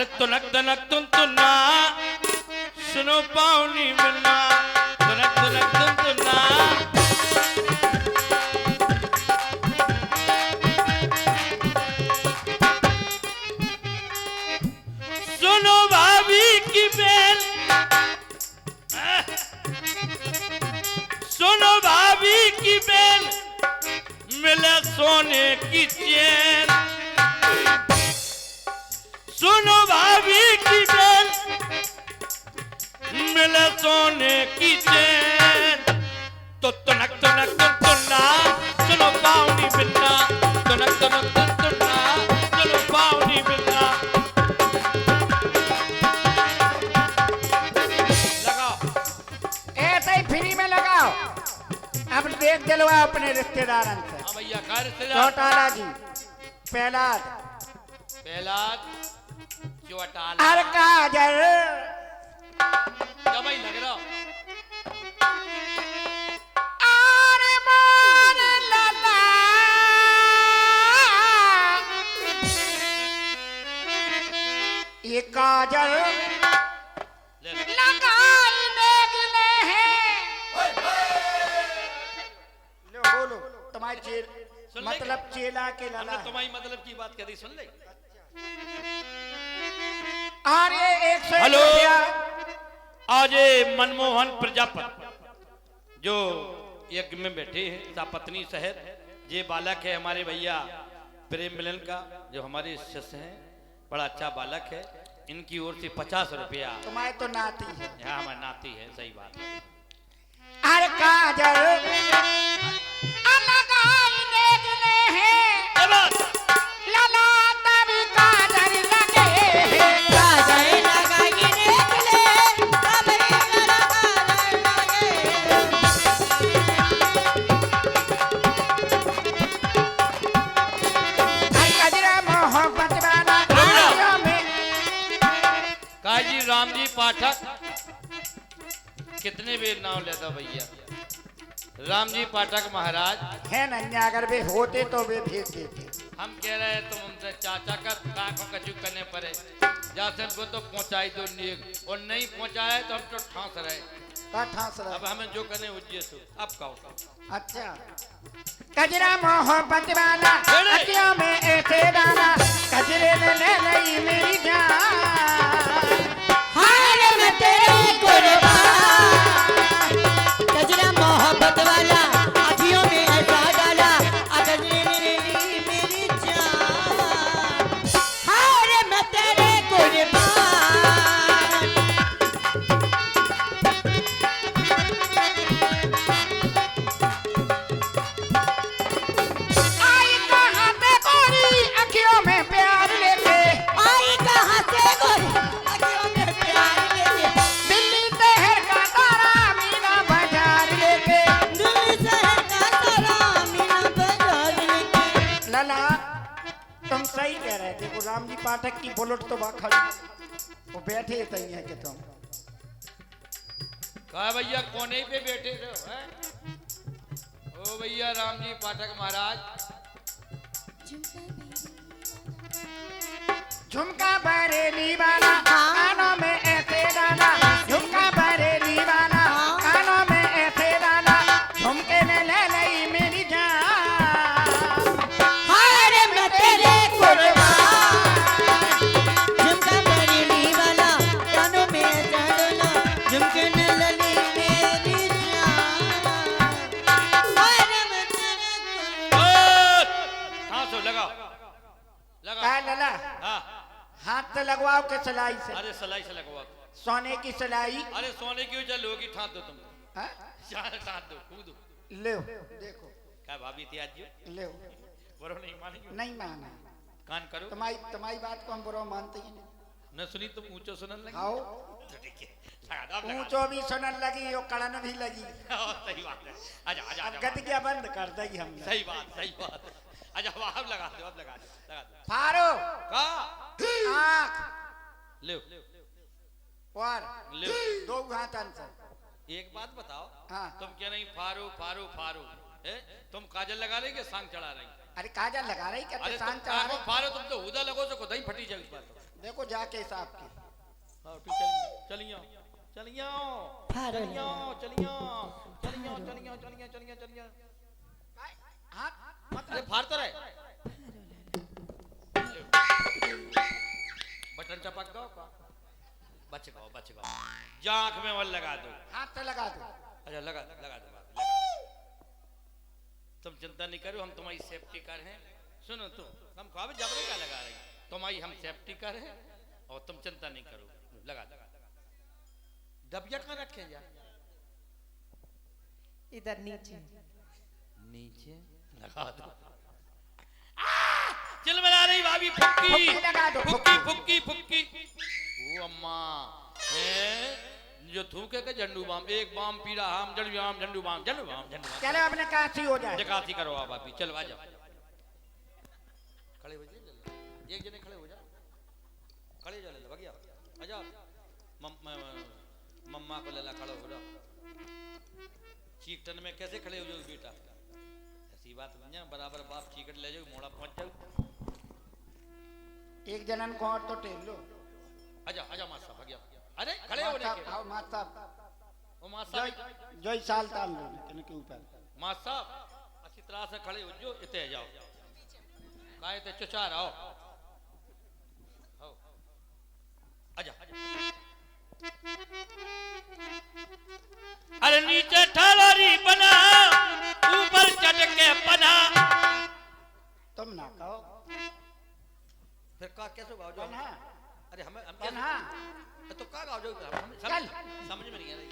अरे तुनक तुनक तुन तुना सुनो पाऊनी मिलना तुनक तुनक तुन तुना सुनो भाभी की बेल सुनो भाभी की बेल मिले सोने की चैन सुनो भाभी की बेल मिले सोने की चैन तो तुनक तुनक तुन तुना सुनो पाऊनी बिन्ना तुनक तुनक तुन तुना सुनो पाऊनी बिन्ना लगाओ ऐसे ही फ्री में लगाओ। अब देख दिलवा अपने रिश्तेदार से। हाँ भैया का रिश्तेदार चौटाला जी पहलाद चौटाला और काजल क्या भाई लग रहा और मोर लला ये काजल लगाई देखने हैं। लो बोलो तुम्हारी सुन ले मतलब चेला के हमने लला तुम्हारी मतलब की बात करी सुन ले और ये 100 हेलो। रुपया आज ये मनमोहन प्रजापति जो यज्ञ में बैठे हैं सापत्नी शहर ये बालक है हमारे भैया प्रेम मिलन का जो हमारे शिष्य हैं बड़ा अच्छा बालक है इनकी ओर से 50 रुपया तुम्हारे तो नाती है। यहाँ हमारे नाती है सही बात है अरे काजल लगाई देखने हैं लला तभी काजल लगे हैं। काजल लगाई देख ले तब लला अरे कजरा मोहब्बत वाला आँखों में काजी राम जी पाठक कितने बेर नाम लेता भैया राम जी पाठक महाराज है नन्या अगर वे होते तो वे भेज देते। हम कह रहे हैं तुम उनसे चाचा का काकों कचू करने पड़े जैसे को तो पहुंचाई दो नेक और नहीं पहुंचाया तो हम तो ठांस रहे का ठास रहा। अब हमें जो करने उज्जे सो अब कहो अच्छा कजरा मोहब्बत वाला आँखों में ऐसे डाला कजरे ने ले गई मेरी जान। हाय मैं तेरे कुर्बान कजरा मोहब्बत वाला आँखों में ऐसा डाला अगर मेरी जान हाय मैं तेरे कुर्बान आई कहाँ से गोरी आँखों में प्यार लेके आई कहाँ से गोरी आँखों में प्यार लेके दिल्ली शहर का तारा मीना बाजार लेके दिल शहर का तारा मीना बाजार लेके लला तुम सही कह रहे थे। वो राम जी पाठक की बुलेट तो वहाँ खड़ी वो बैठे सही है कि तुम कहा भैया कोने पे बैठे रहो हैं ओ भैया राम जी पाठक महाराज झुमका बरेली वाला कानों में ऐसे डाला झुमका बरेली वाला कानों में ऐसे डाला झुमके ने ले गई मेरी जान। हाय मैं तेरे कुर्बान झुमका बरेली वाला कानों में ऐसा डाला झुमके ने लली मेरी जान हाय मैं तेरे हाँ सो लगाओ क्या लगाओ लला हाँ हाथ से लगवाओ के सिलाई से अरे सलाई से लगवा सोने की सिलाई। अरे सोने की वजह लोगी ठाक दो तुम हाँ? ठाक दो कूदो ले देखो क्या भाभी थी आज जो ले बरो नहीं मानेगी नहीं माना कान करो तुम्हारी तुम्हारी बात को हम बुरा मानते ही नहीं। न सुनी तुम ऊंचो सुनन लगी आओ तो ठीक है लगा दो, अब लगा ऊंचो भी सुनन लगी और कड़न भी लगी। दो। सही बात है आजा आजा अब आजा गतिया बंद कर देगी हमने। सही बात आजा अब लगा दो अब लगा दो फारो का आँख ले और ले दो हाथ आंसर। एक बात बताओ हाँ। तुम क्या नहीं फारू फारू फारू है तुम काजल लगा रही कि सांग चढ़ा रही अरे काजल लगा रही क्या? अरे शान तुम चढ़ा काको रही। फारो तुम तो हुदा लगो तो खुदा ही फटी जाए इस बात देखो जाके साहब की हाँ ठीक चलियो चलियो फाड़ो चलियो चलियो चलियो चलियो चलियो चलियो चलियो हाँ अरे फाड़ तो रहे बटन चपक गो बच गो जांख में वल लगा दो हाथ से लगा दो। अच्छा लगा दो तुम चिंता नहीं करो हम तुम्हारी सेफ्टी कर हैं सुनो तुम हम ख्वाब जबरे का लगा रही तुम्हारी हम सेफ्टी कर हैं और तुम चिंता नहीं करो लगा दो डबिया कहाँ रखे जा इधर नीचे नीचे लगा दो चल बना रही भाभी फुक्की फुक्की लगा दो, फुक्की फुक्की फुक्की ओ अम्मा जो थूके के झंडू बाम एक बाम पीड़ा हम झंडू बाम चलो अपने काशी हो जाए। जकाती करो आप भाभी चलो आ जाओ खड़े हो जाइए एक जने खड़े हो जाओ खड़े जा ले भगिया आ जाओ मम्मा को लेला खड़े हो जाओ चीकटन में कैसे खड़े हो जाओ बेटा ऐसी बात नहीं है बराबर बाप चीकट ले जाओ मोड़ा पहुंच जाओ एक जनन को और तो टेल लो। आजा मास्टर भगिया अरे खड़े हो रे आओ मास्टर साहब ओ मास्टर जो साल ताम लो इनके ऊपर मास्टर अच्छी तरह से खड़े हो जो इते जाओ काहे ते चुचार आओ आजा अरे नीचे ठालोरी बना ऊपर चढ़ के बना तुम ना कहो फिर का कैसे गाओ जो कन्हा अरे हम कन्हा तो का गाओ जो हम चल। समझ में नहीं आ रही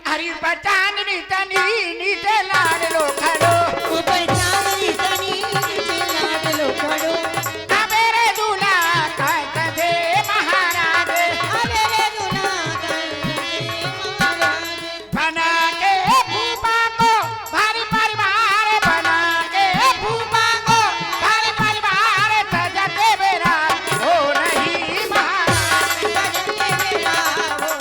हरी बचान नीतनी नीचे लाड लो खड़ो ऊपर चांदनी तनी नीचे लाड लो खड़ो अबेरे दूल्हा कहत थे महाराज अबेरे दूल्हा कहत महाराज बना के भूपा को भारी परिवार बना के भूपा को भारी परिवार सजते बेरा हो नहीं महाराज सजते बेरा हो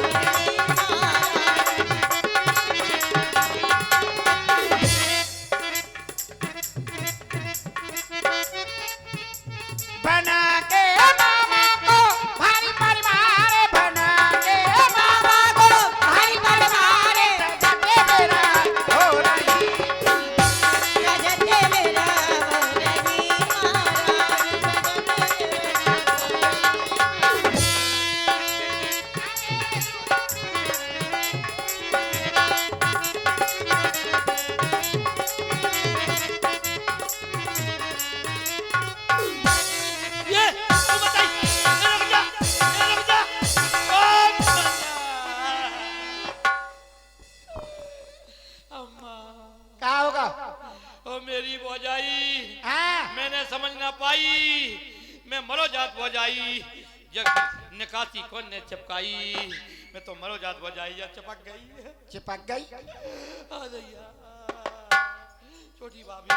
बना के मामा को भारी परिवार बना के मामा को भारी परिवार सजते बेरा हो रही सजते बेरा हो रही ये तू बताई रुक जा अम्मा क्या होगा ओ मेरी भौजाई हाँ मैंने समझ ना पाई मैं मरो जात भौजाई जब निकासी कौन ने चिपकाई मैं तो मरो जात भौजाई या चिपक गई चिपक गई आ दैया छोटी भाभी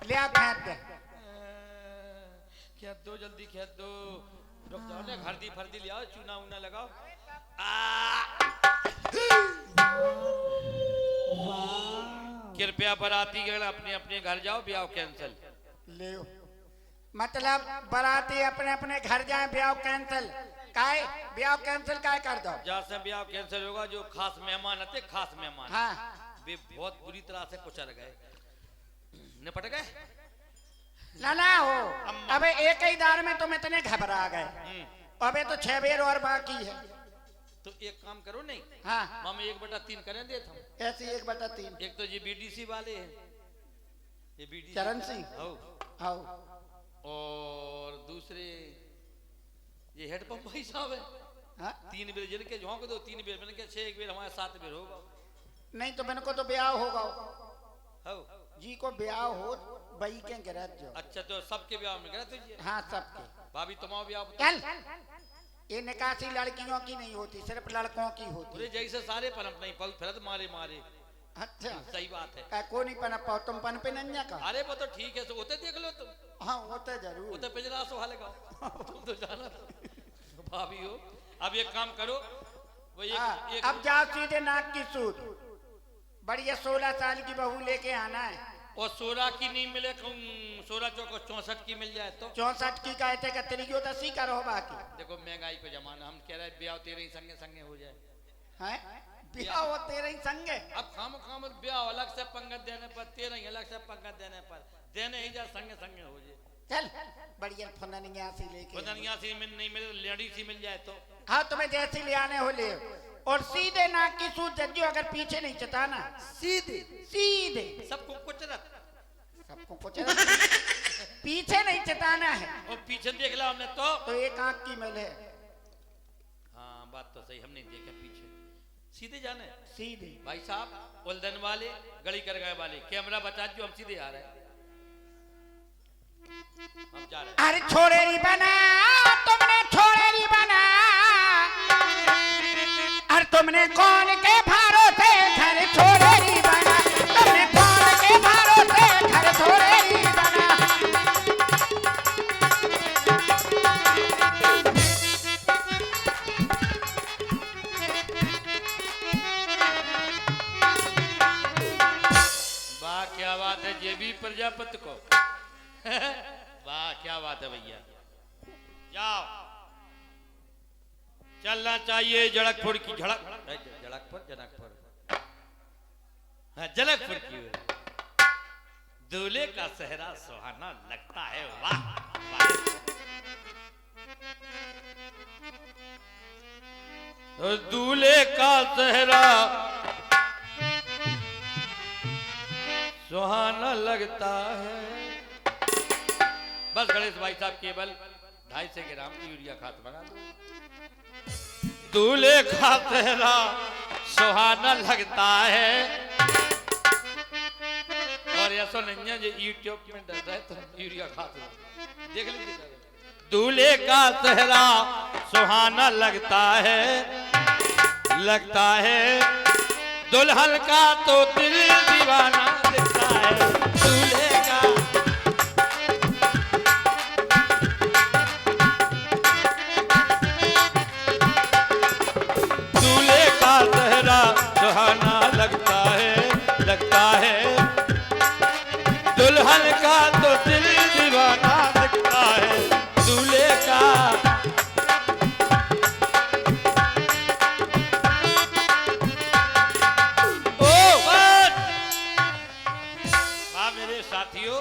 ले आ फेंक दे खेत दो जल्दी खेत दो रुक जाओ ना हल्दी फर्दी ले आओ चूना उना लगाओ कृपया बराती गण अपने अपने घर जाओ ब्याह कैंसिल ले मतलब बराती अपने अपने घर जाए ब्याह कैंसिल काहे ब्याह कैंसिल काहे कर दो जहाँ से ब्याह कैंसिल होगा जो खास मेहमान आते खास मेहमान हाँ वे बहुत बुरी तरह से कुचल गए निपट गए ना हो अबे एक ही दार में तुम इतने घबरा गए अबे तो 6 बेर और बाकी है तो एक काम करो नहीं हाँ हम 1/3 करें देते हम ऐसी 1/3 एक तो ये बीडीसी वाले हैं ये बीडीसी चरण सिंह हो आओ और दूसरे ये हेड पंप भाई साहब है हाँ 3 बेर जिनके झोंक दो 3 बेर मैंने कहा 6 एक बेर हमारे 7 बेर होगा नहीं तो मैंने को तो ब्याह होगा हो जी को ब्याह हो बई के गिरत जो अच्छा तो सबके ब्याह में गया तुझे हाँ सबके भाभी तुम्हारा ब्याह चल ये निकासी लड़कियों की नहीं होती सिर्फ लड़कों की होती पूरे जैसे सारे पनप नहीं पल फिरत मारे मारे अच्छा सही बात है का को नहीं पनप पाओ तुम पन पे नन्या का अरे वो तो ठीक है तो होते देख लो तुम हाँ होता जरूर वो तो पिंजरा सुहा लगाओ तुम तो जाना तो भाभी हो अब एक काम करो वो हाँ, एक अब जाओ सीधे नाक की सूद बढ़िया 16 साल की बहू लेके आना है और 16 की नहीं मिले 16 चौको 64 की मिल जाए तो 64 की कहते का तरीको तो सी करो बाकी देखो महंगाई को जमाना हम कह रहे हैं ब्याह तेरे ही संगे संगे हो जाए हैं ब्याह हो तेरे ही संगे अब खाम खाम ब्याह अलग से पंगत देने पर तेरे ही अलग से पंगत देने पर देने ही जा संगे संगे हो जाए चल बढ़िया फननिया सी लेके फननिया सी मिल नहीं मिले लेडी सी मिल जाए तो हाँ तुम्हें जैसी ले आने हो ले और सीधे नाक की सूज जज्जो अगर पीछे नहीं चटाना सीधे सीधे सबको कुचरत सबको कुछ पीछे नहीं चटाना है और पीछे देख ला हमने तो एक आंख की मेल है हाँ बात तो सही हमने देखा पीछे सीधे जाने सीधे भाई साहब उलदन वाले गली कर गए वाले कैमरा बचा जो हम सीधे आ रहे हैं हम जा रहे हैं अरे छोड़े नहीं बना तुमने छोड़े नहीं बना अरे तुमने कौन के भरोसे घर छोड़े नहीं बना तुमने कौन के भरोसे घर छोड़े नहीं बना वाह क्या बात है ये भी प्रजापति को वाह क्या बात है भैया जाओ चलना चाहिए जड़कपुर की जड़कपुर जनकपुर हाँ जनकपुर की दूल्हे का सेहरा सुहाना लगता है वाह तो दूल्हे का सेहरा सुहाना लगता है बस गणेश भाई साहब केवल 250 ग्राम की यूरिया खाद मंगा दो दूल्हे का सेहरा सुहाना लगता है और ऐसा नहीं है जो यूट्यूब में डर रहे तो यूरिया खाद देख लीजिए दूल्हे का सेहरा सुहाना लगता है दुल्हन का तो दिल दीवाना दिखता है दूल्हे का सेहरा सुहाना लगता है दुल्हन का तो दिल दीवाना दिखता है दूल्हे का ओ वाह मेरे साथियों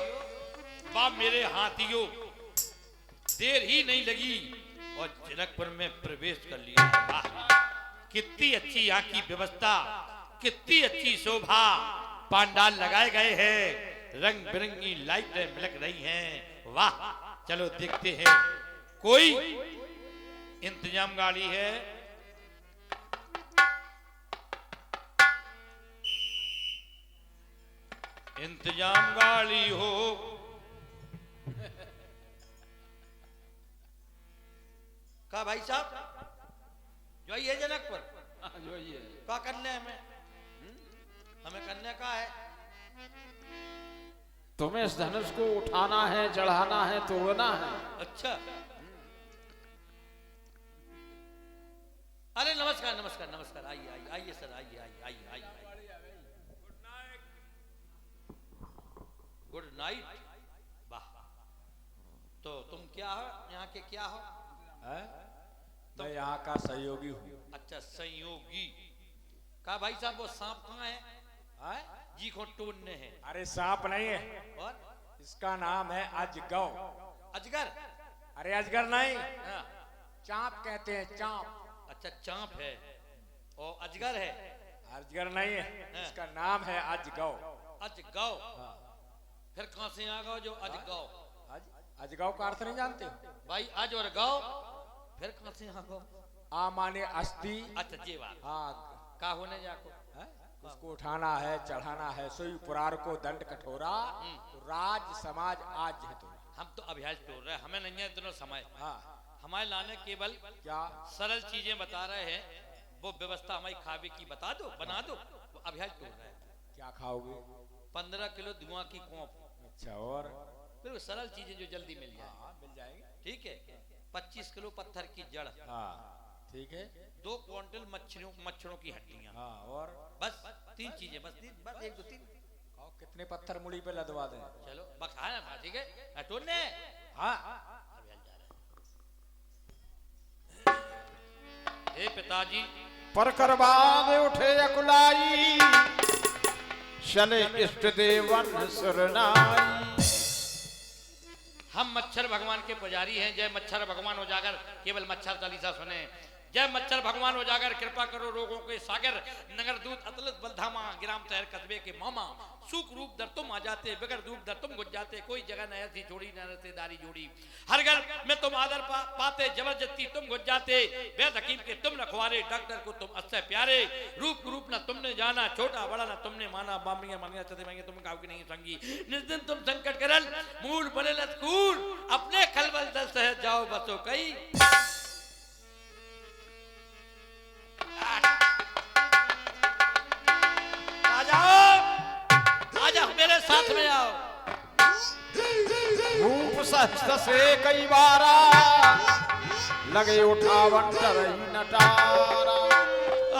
वाह मेरे हाथियों देर ही नहीं लगी और जनकपुर में प्रवेश कर लिया वाह कितनी अच्छी यहाँ की व्यवस्था कितनी अच्छी शोभा पांडाल लगाए गए हैं रंग बिरंगी लाइटें मिलक रही हैं वाह चलो देखते हैं कोई इंतजाम गाड़ी है इंतजाम गाड़ी हो का भाई साहब जो ये जनकपुर जो ये क्या करने हमें करने का है तुम्हें इस धनुष को उठाना है चढ़ाना है तोड़ना है अच्छा अरे नमस्कार नमस्कार नमस्कार आइए आइए आइए सर आइए आइए आइए आइए गुड नाइट वाह तो तुम क्या हो यहाँ के क्या हो मैं यहाँ का सहयोगी हूँ अच्छा संयोगी का भाई साहब वो सांप कहाँ है जी को टोनने हैं अरे सांप नहीं है और इसका नाम है अजगौ अजगर अरे अजगर नहीं हाँ। चांप कहते हैं चांप अच्छा चांप है और अजगर है अजगर नहीं है इसका नाम है अजगौ अजगौ फिर कहां से आ गए जो अजगौ अजगौ का अर्थ नहीं जानते हो भाई अज और गौ फिर कहां से आ गए आ माने अस्थि अच्छा जी बात हाँ का होने जाको उसको उठाना है चढ़ाना है सोई पुरार को दंड कठोरा तो राज समाज आज है तो हम तो अभ्यास तोड़ रहे हैं हमें नहीं है इतना समय हाँ हमारे लाने केवल क्या सरल चीजें बता रहे हैं वो व्यवस्था हमारी खावे की बता दो बना दो वो अभ्यास तोड़ रहे हैं क्या खाओगे 15 किलो धुआं की कोप अच्छा और बिल्कुल सरल चीजें जो जल्दी मिल जाए हाँ मिल जाएंगे ठीक है 25 किलो पत्थर की जड़ हाँ ठीक है 2 क्विंटल मच्छरों की हड्डियां हाँ और बस 3 चीजें बस एक दो तीन और कितने पत्थर मुड़ी पे लदवा दें? चलो बखा ना ठीक है हटो ने हाँ हे पिताजी पर करबाद उठे अकुलाई, चले इष्ट देवन सुरनाई। हम मच्छर भगवान के पुजारी हैं। जय मच्छर भगवान उजागर, केवल मच्छर चालीसा सुने। जय मच्छर भगवान उजागर, कृपा करो रोगों के सागर। नगर दूत अतलत बलधामा, ग्राम शहर कस्बे के मामा। सुख रूप दर तुम आ जाते, बिगड़ रूप दर तुम गुज जाते। कोई जगह न ऐसी जोड़ी न रहते दारी जोड़ी। हर घर में तुम आदर पाते, जबरदस्ती तुम गुज जाते। वैद हकीम के तुम रखवारे, डॉक्टर को तुम अस्य प्यारे। रूप रूप न तुमने जाना, छोटा बड़ा न तुमने माना। बामियां मांगिया चते मांगे तुम गाँव की नहीं संगी। निर्दिन तुम संकट करल, मूल बने लतकूर। अपने खलबल दल सहज जाओ बसो कई। मेरे साथ में आओ। रूप सहस्त्र से कई बारा, लगे उठावन डरई नटारा।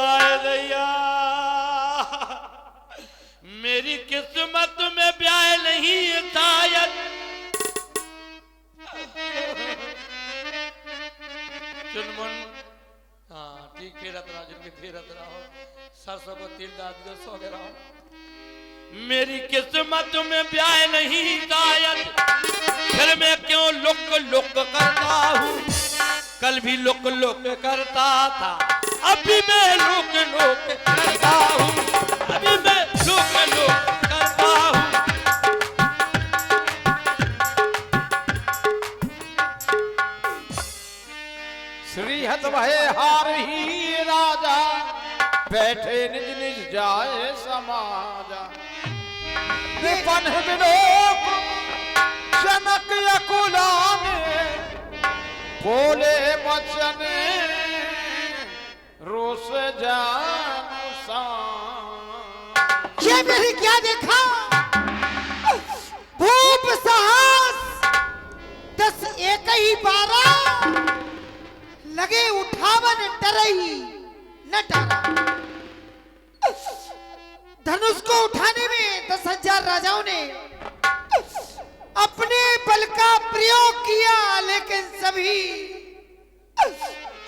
आए दैया मेरी किस्मत में ब्याह नहीं शायद। चुनमुन हाँ ठीक फेरत रहा, जिनके फेरत रहो। सरसों को तिल डाल दो, सो गए रहो। मेरी किस्मत में ब्याह नहीं शायद, फिर मैं क्यों लुक लुक करता हूँ। कल भी लुक लुक करता था, अभी मैं लुक लुक करता हूँ। अभी मैं लुक लुक करता हूँ। श्रीहत भय हार ही राजा, बैठे निज निज जाए समाजा। विपन विलोक जनक अकुला में, बोले बचन रोस जान सान। ये मेरी क्या देखा भूप साहस 10 एक ही 12, लगे उठावन डरई न डरा। धनुष को उठाने में 10,000 राजाओं ने अपने बल का प्रयोग किया, लेकिन सभी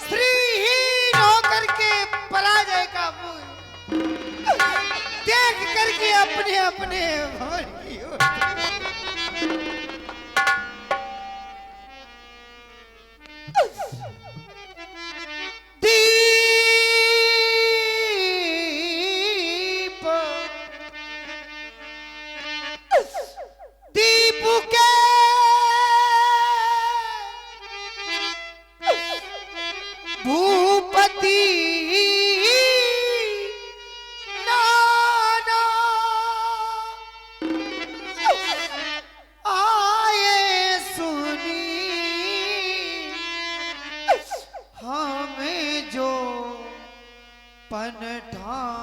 श्रीहीन होकर के पराजय का मुंह देख करके अपने अपने भवन की ओर दीपू के भूपति नाना आए सुनी हमें जो पनठाना।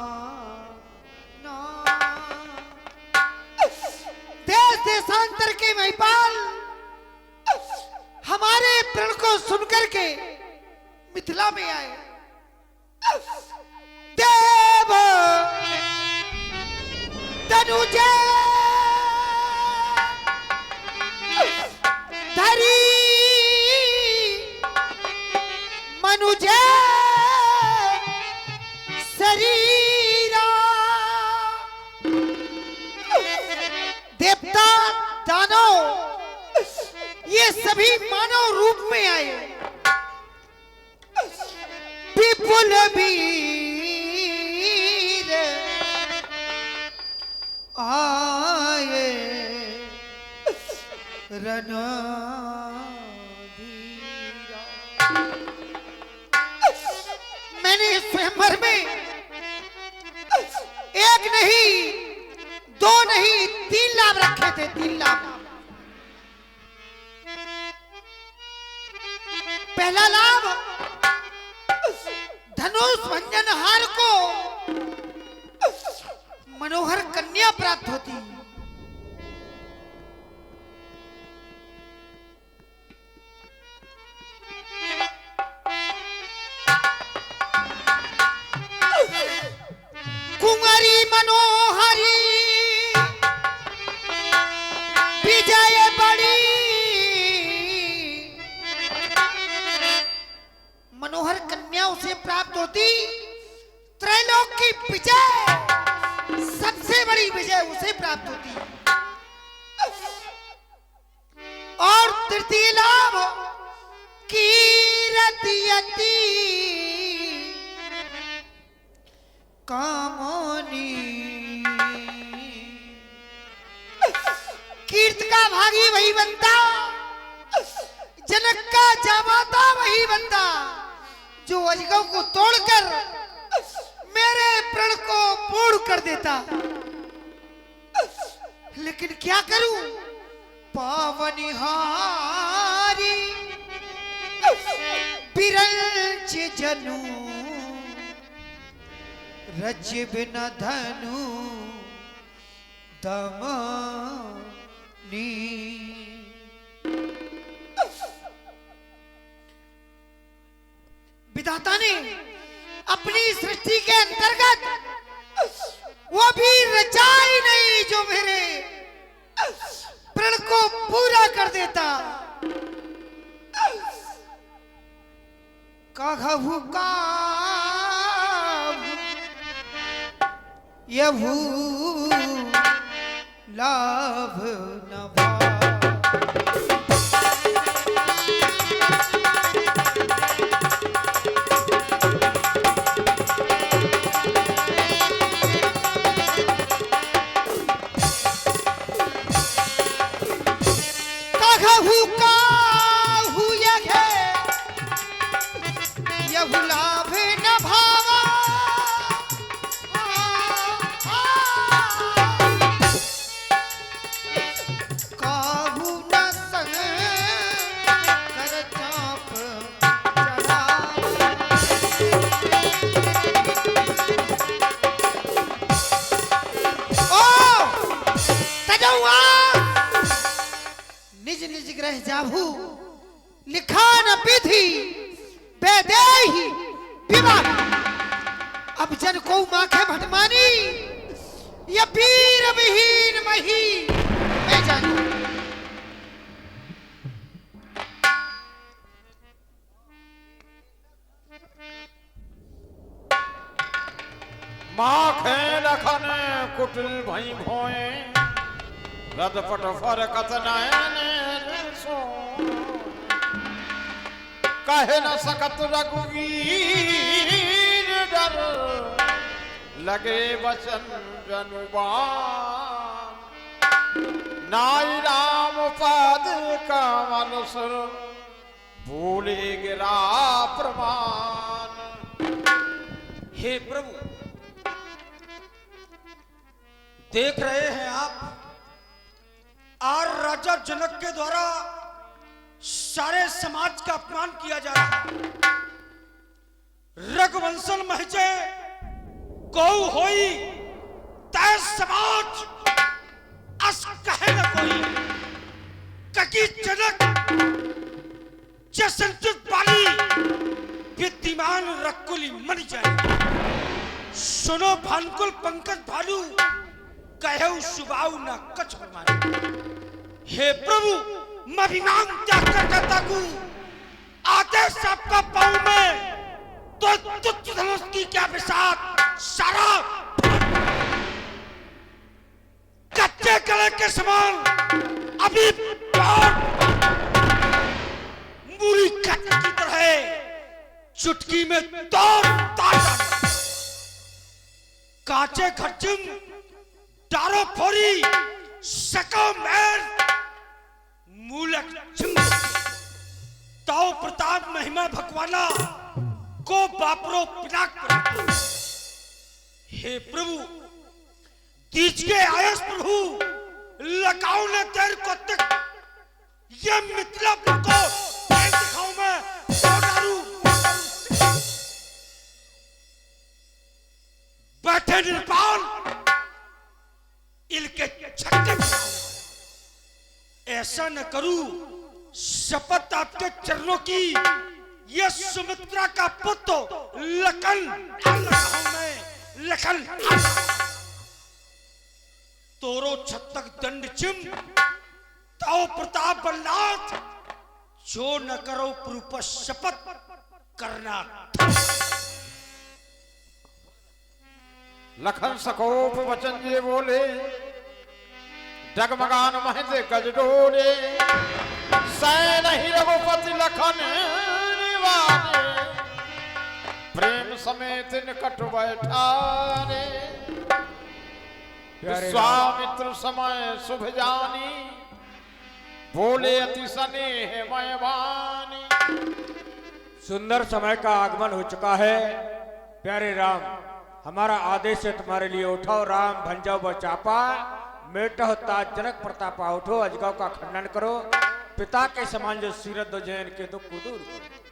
देश देशांतर के महिपाल हमारे प्रण को सुनकर के मिथिला में आए। देव तनुजे धरी मनुजे शरीरा। देवता दानव ये सभी मानव रूप में आए। विपुल वीर आए रणधीरा। मैंने इस स्वयंवर में एक नहीं 2 नहीं 3 लाभ रखे थे। 3 लाभ। पहला लाभ धनुष भंजन हार को मनोहर कन्या प्राप्त होती। कुंवरी मनोहरी उसे प्राप्त होती, त्रैलोक की विजय, सबसे बड़ी विजय उसे प्राप्त होती। और तृतीय लाभ कीरतियति कामोनी, कीर्त का भागी वही बनता, जनक का जामाता वही बनता जो अजगव को तोड़कर मेरे प्रण को पूर्ण कर देता। लेकिन क्या करूं, पावनिहारी बिरंच जनु, रज बिना धनु दमनी। विधाता ने अपनी सृष्टि के अंतर्गत वो भी रचा ही नहीं जो मेरे प्रण को पूरा कर देता। कहु का यभू लाभ न भा। निज निज ग्रह जाभू लिखा न विधि बेदेही विवाह। अब जन को माखे भटमानी या वीर विहीन मही मैं जानू। माखे लखन कुटिल भई भोए, रदपट फरकत नयन सो। कहे न सकत रघुवीर डर, लगे वचन जनुबान। नाई राम पद का मनुसर, भूले गिरा प्रमाण। हे प्रभु, देख रहे हैं आप, आज राजा जनक के द्वारा सारे समाज का अपमान किया जा रहा है। रघुवंशन महजे गौ होई तय समाज अस कहे न कोई। ककी जनक जसंचुत बाली विद्यमान रकुली मन जाए। सुनो भानुकुल पंकज भालू, कहे सुबाऊ न कछ मारे। हे प्रभु, मैं विमान त्याग कर करता हूं, आदेश आपका पाऊं मैं तो तुच्छ धनुष की क्या विषाद सारा कच्चे गले के समान अभी मूली कट की तरह चुटकी में तोड़ ताजा। काचे खर्चिम डारो फोरी सको मैन मूलक चिंग। ताओ प्रताप महिमा भगवाना को बापरो पिनाक। हे प्रभु, तीज के आयस प्रभु, लगाओ ने तेरे को तक ये मिथिला को दिखाऊं मैं दारू। बैठे निर्पाल इनके छक्के। ऐसा न करूं, शपथ आपके चरणों की, ये सुमित्रा का पुत्र लखन मैं लखन। तोरो छत्तक दंड चिम ताओ प्रताप बल्लाथ, जो न करो पुरुष शपथ करना। लखन सकोप वचन जे बोले डगमगान महते गजडोरे सैन ही रघुपति लखन निवारे प्रेम समेत निकट बैठारे विश्वामित्र समय शुभ जानी बोले अति स्नेह मय वाणी। सुंदर समय का आगमन हो चुका है। प्यारे राम, हमारा आदेश है तुम्हारे लिए। उठो राम भंजो व चापा, मेटो ताज जनक प्रतापा। उठो अजगव का खंडन करो, पिता के समान जो सीरत दो जैन के दुख को दूर करो।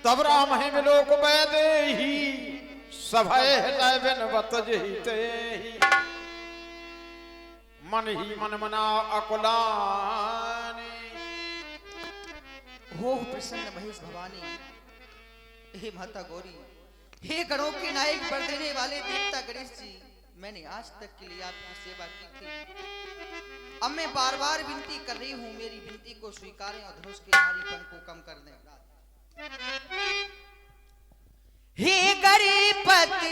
तब राम ही मिलो को बैदे ही सभय हृदय बिन बत जहिते ही मन ही मन मना अकुलानी। हो प्रसन्न महेश भवानी, हे माता गौरी, हे गणों के नायक वर देने वाले देवता गणेश जी, मैंने आज तक के लिए आपकी सेवा की थी। अब मैं बार बार विनती कर रही हूँ, मेरी विनती को स्वीकारें और धनुष के भारीपन को कम कर दें। हे गणपति